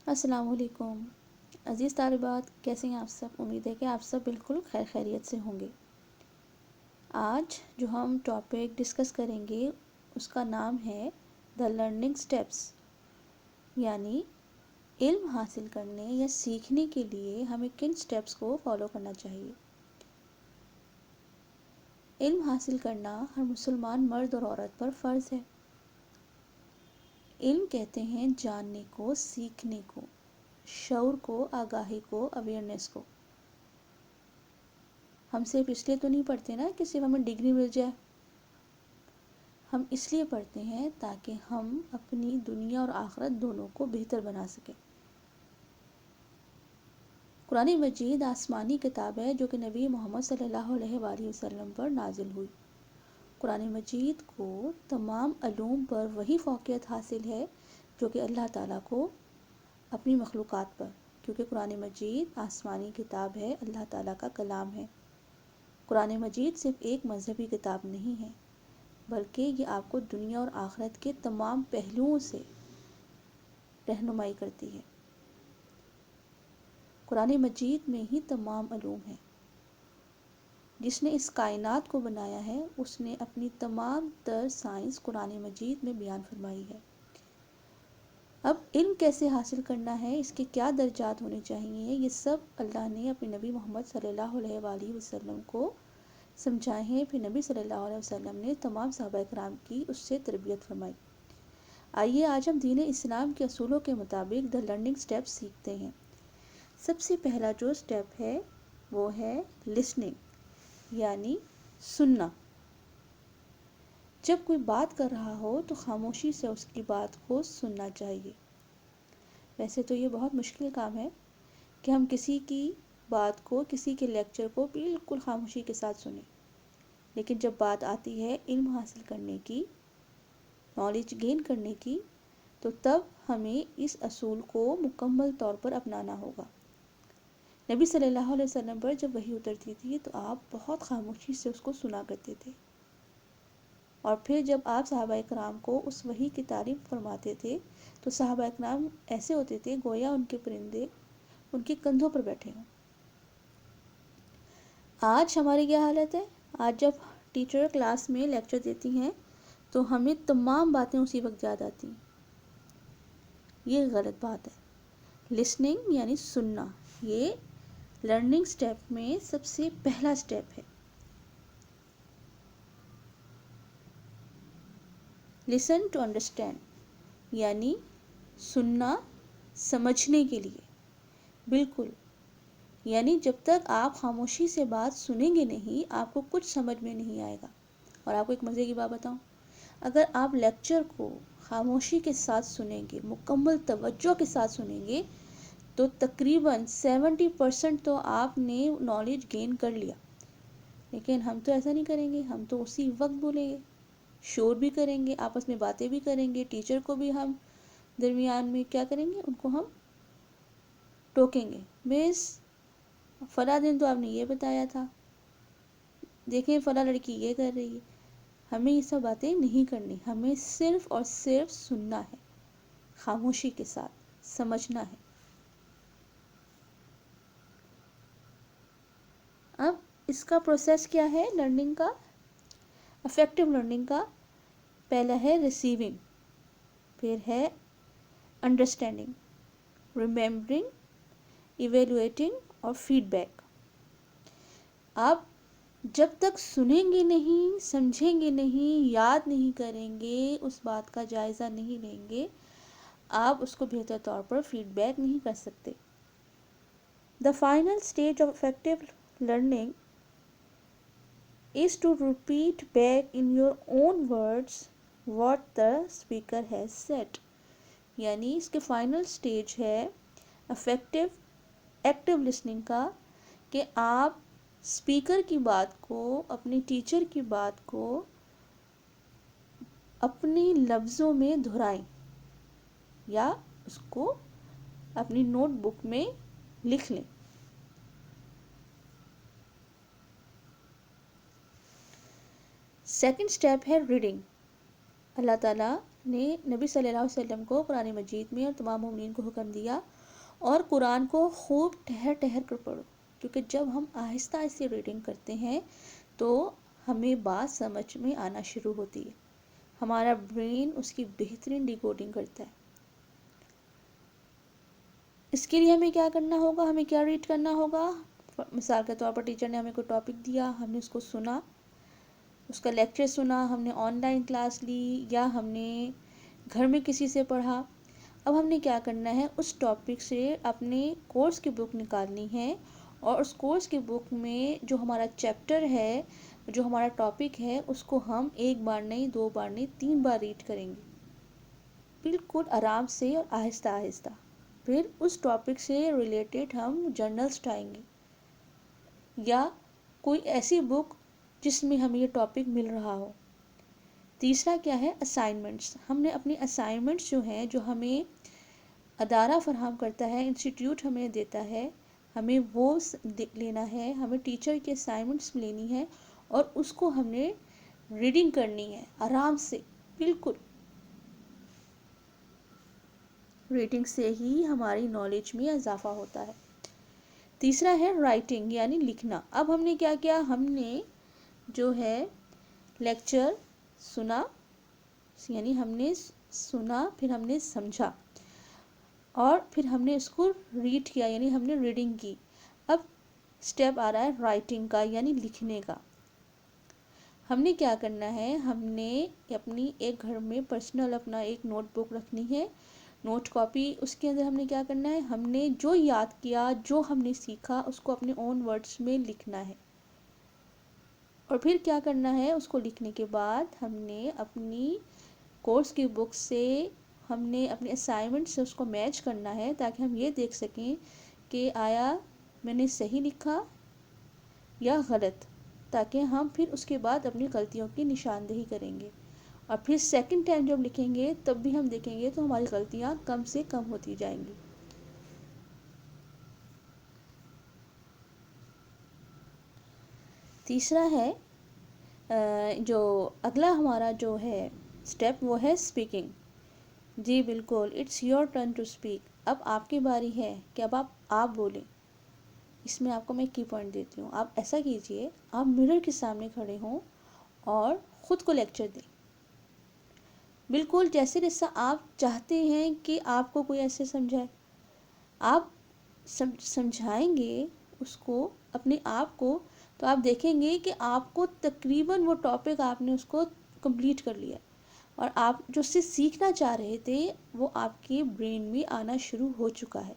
السلام علیکم عزیز طالبات، کیسے ہیں آپ سب؟ امید ہے کہ آپ سب بالکل خیر خیریت سے ہوں گے۔ آج جو ہم ٹاپک ڈسکس کریں گے اس کا نام ہے دا لرننگ سٹیپس، یعنی علم حاصل کرنے یا سیکھنے کے لیے ہمیں کن سٹیپس کو فالو کرنا چاہیے۔ علم حاصل کرنا ہر مسلمان مرد اور عورت پر فرض ہے۔ علم کہتے ہیں جاننے کو، سیکھنے کو، شعور کو، آگاہی کو، اویئرنیس کو۔ ہم صرف اس لیے تو نہیں پڑھتے نا کہ صرف ہمیں ڈگری مل جائے، ہم اس لیے پڑھتے ہیں تاکہ ہم اپنی دنیا اور آخرت دونوں کو بہتر بنا سکیں۔ قرآن مجید آسمانی کتاب ہے جو کہ نبی محمد صلی اللہ علیہ وآلہ وسلم پر نازل ہوئی۔ قرآن مجید کو تمام علوم پر وہی فوقیت حاصل ہے جو کہ اللہ تعالیٰ کو اپنی مخلوقات پر، کیونکہ قرآن مجید آسمانی کتاب ہے، اللہ تعالیٰ کا کلام ہے۔ قرآن مجید صرف ایک مذہبی کتاب نہیں ہے، بلکہ یہ آپ کو دنیا اور آخرت کے تمام پہلوؤں سے رہنمائی کرتی ہے۔ قرآن مجید میں ہی تمام علوم ہیں۔ جس نے اس کائنات کو بنایا ہے اس نے اپنی تمام تر سائنس قرآن مجید میں بیان فرمائی ہے۔ اب علم کیسے حاصل کرنا ہے، اس کے کیا درجات ہونے چاہیے، یہ سب اللہ نے اپنے نبی محمد صلی اللہ علیہ وآلہ وسلم کو سمجھائے ہیں۔ پھر نبی صلی اللہ علیہ وسلم نے تمام صحابہ کرام کی اس سے تربیت فرمائی۔ آئیے آج ہم دین اسلام کے اصولوں کے مطابق دا لرننگ سٹیپ سیکھتے ہیں۔ سب سے پہلا جو سٹیپ ہے وہ ہے لسننگ، یعنی سننا۔ جب کوئی بات کر رہا ہو تو خاموشی سے اس کی بات کو سننا چاہیے۔ ویسے تو یہ بہت مشکل کام ہے کہ ہم کسی کی بات کو، کسی کے لیکچر کو بالکل خاموشی کے ساتھ سنیں، لیکن جب بات آتی ہے علم حاصل کرنے کی، نالج گین کرنے کی، تو تب ہمیں اس اصول کو مکمل طور پر اپنانا ہوگا۔ نبی صلی اللہ علیہ وسلم پر جب وحی اترتی تھی تو آپ بہت خاموشی سے اس کو سنا کرتے تھے، اور پھر جب آپ صحابہ کرام کو اس وحی کی تعریف فرماتے تھے تو صحابہ کرام ایسے ہوتے تھے گویا ان کے پرندے ان کے کندھوں پر بیٹھے ہوں۔ آج ہماری کیا حالت ہے؟ آج جب ٹیچر کلاس میں لیکچر دیتی ہیں تو ہمیں تمام باتیں اسی وقت یاد آتی ہیں۔ یہ غلط بات ہے۔ لسننگ یعنی سننا، یہ لرننگ سٹیپ میں سب سے پہلا سٹیپ ہے۔ لسن ٹو انڈرسٹینڈ، یعنی سننا سمجھنے کے لیے۔ بالکل، یعنی جب تک آپ خاموشی سے بات سنیں گے نہیں، آپ کو کچھ سمجھ میں نہیں آئے گا۔ اور آپ کو ایک مزے کی بات بتاؤں، اگر آپ لیکچر کو خاموشی کے ساتھ سنیں گے، مکمل توجہ کے ساتھ سنیں گے، تو تقریباً 70% تو آپ نے نالج گین کر لیا۔ لیکن ہم تو ایسا نہیں کریں گے، ہم تو اسی وقت بولیں گے، شور بھی کریں گے، آپس میں باتیں بھی کریں گے، ٹیچر کو بھی ہم درمیان میں کیا کریں گے، ان کو ہم ٹوکیں گے، مس فلاں دن تو آپ نے یہ بتایا تھا، دیکھیں فلاں لڑکی یہ کر رہی ہے۔ ہمیں یہ سب باتیں نہیں کرنی، ہمیں صرف اور صرف سننا ہے، خاموشی کے ساتھ سمجھنا ہے۔ اب اس کا پروسیس کیا ہے لرننگ کا، افیکٹو لرننگ کا؟ پہلا ہے ریسیونگ، پھر ہے انڈرسٹینڈنگ، ریممبرنگ، ایویلویٹنگ اور فیڈ بیک۔ آپ جب تک سنیں گے نہیں، سمجھیں گے نہیں، یاد نہیں کریں گے، اس بات کا جائزہ نہیں لیں گے، آپ اس کو بہتر طور پر فیڈ بیک نہیں کر سکتے۔ The final stage of effective learning is to repeat back in your own words what the speaker has said. یعنی اس کے فائنل سٹیج ہے ایکٹیو لسننگ کا، کہ آپ اسپیکر کی بات کو، اپنے ٹیچر کی بات کو اپنی لفظوں میں دہرائیں، یا اس کو اپنی نوٹ بک میں لکھ لیں۔ سیکنڈ سٹیپ ہے ریڈنگ۔ اللہ تعالیٰ نے نبی صلی اللہ علیہ وسلم کو قرآن مجید میں اور تمام مومنین کو حکم دیا اور قرآن کو خوب ٹھہر ٹھہر کر پڑھو، کیونکہ جب ہم آہستہ آہستہ ریڈنگ کرتے ہیں تو ہمیں بات سمجھ میں آنا شروع ہوتی ہے، ہمارا برین اس کی بہترین ڈیکوڈنگ کرتا ہے۔ اس کے لیے ہمیں کیا کرنا ہوگا، ہمیں کیا ریڈ کرنا ہوگا؟ مثال کے طور پر ٹیچر نے ہمیں کوئی ٹاپک دیا، ہم نے اس کو سنا، اس کا لیکچر سنا، ہم نے آن لائن کلاس لی یا ہم نے گھر میں کسی سے پڑھا۔ اب ہم نے کیا کرنا ہے، اس ٹاپک سے اپنے کورس کی بک نکالنی ہے اور اس کورس کی بک میں جو ہمارا چیپٹر ہے، جو ہمارا ٹاپک ہے، اس کو ہم ایک بار نہیں، دو بار نہیں، 3 بار ریڈ کریں گے، بالکل آرام سے اور آہستہ آہستہ۔ پھر اس ٹاپک سے ریلیٹڈ ہم جرنلز اٹھائیں گے یا کوئی ایسی بک جس میں ہمیں یہ ٹاپک مل رہا ہو۔ تیسرا کیا ہے، اسائنمنٹس۔ ہم نے اپنی اسائنمنٹس جو ہیں، جو ہمیں ادارہ فراہم کرتا ہے، انسٹیٹیوٹ ہمیں دیتا ہے، ہمیں وہ لینا ہے، ہمیں ٹیچر کے اسائنمنٹس لینی ہے اور اس کو ہم نے ریڈنگ کرنی ہے آرام سے، بالکل۔ ریڈنگ سے ہی ہماری نالج میں اضافہ ہوتا ہے۔ تیسرا ہے رائٹنگ یعنی لکھنا۔ اب ہم نے کیا کیا، ہم نے جو ہے لیکچر سنا، یعنی ہم نے سنا، پھر ہم نے سمجھا اور پھر ہم نے اس کو ریڈ کیا، یعنی ہم نے ریڈنگ کی۔ اب سٹیپ آ رہا ہے رائٹنگ کا یعنی لکھنے کا۔ ہم نے کیا کرنا ہے، ہم نے اپنی ایک گھر میں پرسنل اپنا ایک نوٹ بک رکھنی ہے، نوٹ کاپی۔ اس کے اندر ہم نے کیا کرنا ہے، ہم نے جو یاد کیا، جو ہم نے سیکھا، اس کو اپنے اون ورڈز میں لکھنا ہے۔ اور پھر کیا کرنا ہے، اس کو لکھنے کے بعد ہم نے اپنی کورس کی بک سے، ہم نے اپنے اسائنمنٹ سے اس کو میچ کرنا ہے تاکہ ہم یہ دیکھ سکیں کہ آیا میں نے صحیح لکھا یا غلط، تاکہ ہم پھر اس کے بعد اپنی غلطیوں کی نشاندہی کریں گے۔ اور پھر سیکنڈ ٹائم جب لکھیں گے تب بھی ہم دیکھیں گے تو ہماری غلطیاں کم سے کم ہوتی جائیں گی۔ تیسرا ہے جو اگلا ہمارا جو ہے سٹیپ، وہ ہے اسپیکنگ۔ جی بالکل، it's your turn to speak. اب آپ کی باری ہے کہ اب آپ بولیں۔ اس میں آپ کو میں کی پوائنٹ دیتی ہوں، آپ ایسا کیجئے، آپ مرر کے سامنے کھڑے ہوں اور خود کو لیکچر دیں، بالکل جیسا آپ چاہتے ہیں کہ آپ کو کوئی ایسے سمجھائے۔ آپ سمجھائیں گے اس کو، اپنے آپ کو، تو آپ دیکھیں گے کہ آپ کو تقریباً وہ ٹاپک آپ نے اس کو کمپلیٹ کر لیا اور آپ جو سے سیکھنا چاہ رہے تھے وہ آپ کے برین میں آنا شروع ہو چکا ہے۔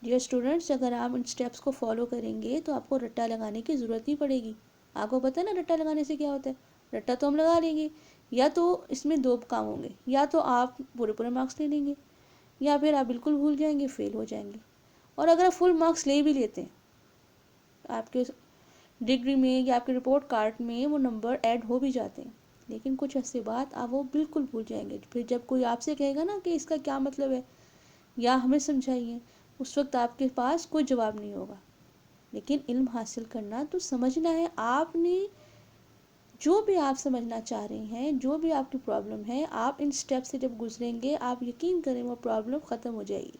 ڈیئر اسٹوڈنٹس، اگر آپ ان سٹیپس کو فالو کریں گے تو آپ کو رٹا لگانے کی ضرورت نہیں پڑے گی۔ آپ کو پتہ ہے نا رٹا لگانے سے کیا ہوتا ہے، رٹا تو ہم لگا لیں گے، یا تو اس میں 2 کام ہوں گے، یا تو آپ پورے مارکس لے لیں گے یا پھر آپ بالکل بھول جائیں گے، فیل ہو جائیں گے۔ اور اگر آپ فل مارکس لے بھی لیتے ہیں، آپ کے ڈگری میں یا آپ کے رپورٹ کارڈ میں وہ نمبر ایڈ ہو بھی جاتے ہیں، لیکن کچھ عرصے بعد آپ وہ بالکل بھول جائیں گے۔ پھر جب کوئی آپ سے کہے گا نا کہ اس کا کیا مطلب ہے یا ہمیں سمجھائیے، اس وقت آپ کے پاس کوئی جواب نہیں ہوگا۔ لیکن علم حاصل کرنا تو سمجھنا ہے، آپ نے جو بھی آپ سمجھنا چاہ رہے ہیں، جو بھی آپ کی پرابلم ہے، آپ ان سٹیپ سے جب گزریں گے، آپ یقین کریں وہ پرابلم ختم ہو جائے گی۔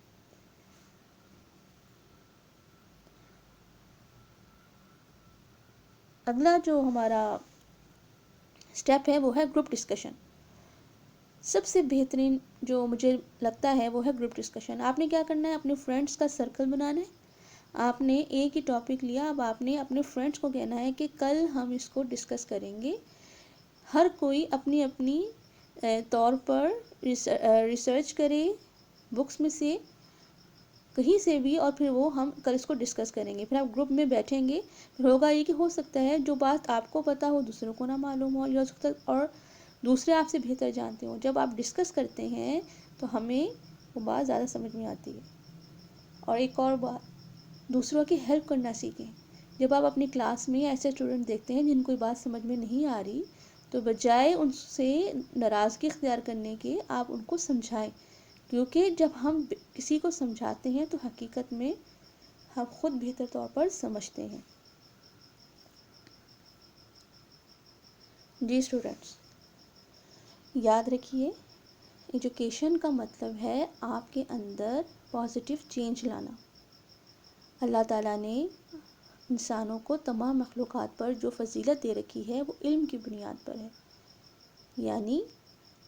اگلا جو ہمارا سٹیپ ہے وہ ہے گروپ ڈسکشن۔ سب سے بہترین جو مجھے لگتا ہے وہ ہے گروپ ڈسکشن۔ آپ نے کیا کرنا ہے، اپنے فرینڈس کا سرکل بنانا ہے۔ آپ نے ایک ہی ٹاپک لیا، اب آپ نے اپنے فرینڈس کو کہنا ہے کہ کل ہم اس کو ڈسکس کریں گے۔ ہر کوئی اپنی اپنی طور پر ریسرچ کرے بکس میں سے، کہیں سے بھی، اور پھر وہ ہم کل اس کو ڈسکس کریں گے۔ پھر آپ گروپ میں بیٹھیں گے، پھر ہوگا یہ کہ ہو سکتا ہے جو بات آپ کو پتہ ہو دوسروں کو نہ معلوم ہو، یا اور دوسرے آپ سے بہتر جانتے ہوں۔ جب آپ ڈسکس کرتے ہیں تو ہمیں وہ بات زیادہ سمجھ میں آتی ہے۔ اور ایک اور بات، دوسروں کی ہیلپ کرنا سیکھیں۔ جب آپ اپنی کلاس میں ایسے اسٹوڈنٹ دیکھتے ہیں جن کو بات سمجھ میں نہیں آ رہی، تو بجائے ان سے ناراضگی اختیار کرنے کے آپ ان کو سمجھائیں، کیونکہ جب ہم کسی کو سمجھاتے ہیں تو حقیقت میں ہم خود بہتر طور پر سمجھتے ہیں۔ جی اسٹوڈنٹس، یاد رکھیے، ایجوکیشن کا مطلب ہے آپ کے اندر پازیٹیو چینج لانا۔ اللہ تعالیٰ نے انسانوں کو تمام مخلوقات پر جو فضیلت دے رکھی ہے وہ علم کی بنیاد پر ہے، یعنی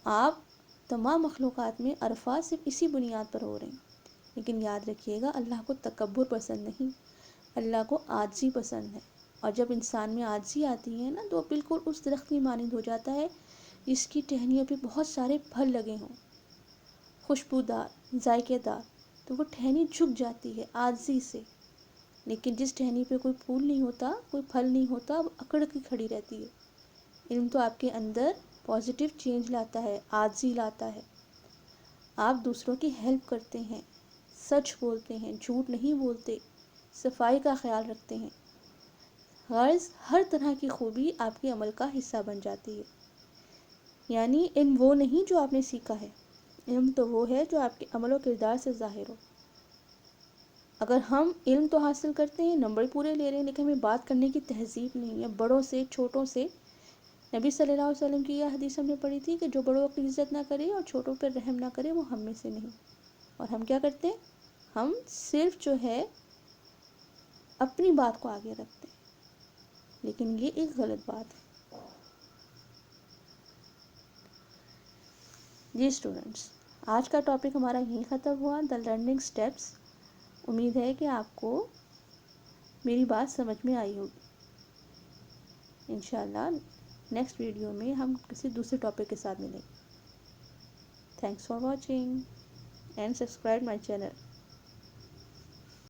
آپ تمام مخلوقات میں عرفات صرف اسی بنیاد پر ہو رہے ہیں۔ لیکن یاد رکھیے گا، اللہ کو تکبر پسند نہیں، اللہ کو عاجزی پسند ہے۔ اور جب انسان میں عاجزی آتی ہے نا، تو بالکل اس درخت کی مانند ہو جاتا ہے جس کی ٹہنیوں پہ بہت سارے پھل لگے ہوں، خوشبودار، ذائقے دار، تو وہ ٹہنی جھک جاتی ہے عاجزی سے۔ لیکن جس ٹہنی پہ کوئی پھول نہیں ہوتا، کوئی پھل نہیں ہوتا، وہ اکڑ کے کھڑی رہتی ہے۔ علم تو آپ کے اندر پازیٹیو چینج لاتا ہے، عاجزی لاتا ہے۔ آپ دوسروں کی ہیلپ کرتے ہیں، سچ بولتے ہیں، جھوٹ نہیں بولتے، صفائی کا خیال رکھتے ہیں۔ غرض ہر طرح کی خوبی آپ کے عمل کا حصہ بن جاتی ہے۔ یعنی علم وہ نہیں جو آپ نے سیکھا ہے، علم تو وہ ہے جو آپ کے عمل و کردار سے ظاہر ہو۔ اگر ہم علم تو حاصل کرتے ہیں، نمبر پورے لے رہے ہیں، لیکن ہمیں بات کرنے کی تہذیب نہیں ہے، بڑوں سے، چھوٹوں سے۔ نبی صلی اللہ علیہ وسلم کی یہ حدیث ہم نے پڑھی تھی کہ جو بڑوں کی عزت نہ کرے اور چھوٹوں پر رحم نہ کرے وہ ہم میں سے نہیں۔ اور ہم کیا کرتے ہیں؟ ہم صرف جو ہے اپنی بات کو آگے رکھتے ہیں، لیکن یہ ایک غلط بات ہے۔ جی اسٹوڈنٹس، آج کا ٹاپک ہمارا یہیں ختم ہوا، دا لرننگ اسٹیپس۔ امید ہے کہ آپ کو میری بات سمجھ میں آئی ہوگی۔ انشاءاللہ نیکسٹ ویڈیو میں ہم کسی دوسرے ٹاپک کے ساتھ ملیں گے۔ Thanks for watching and subscribe my channel.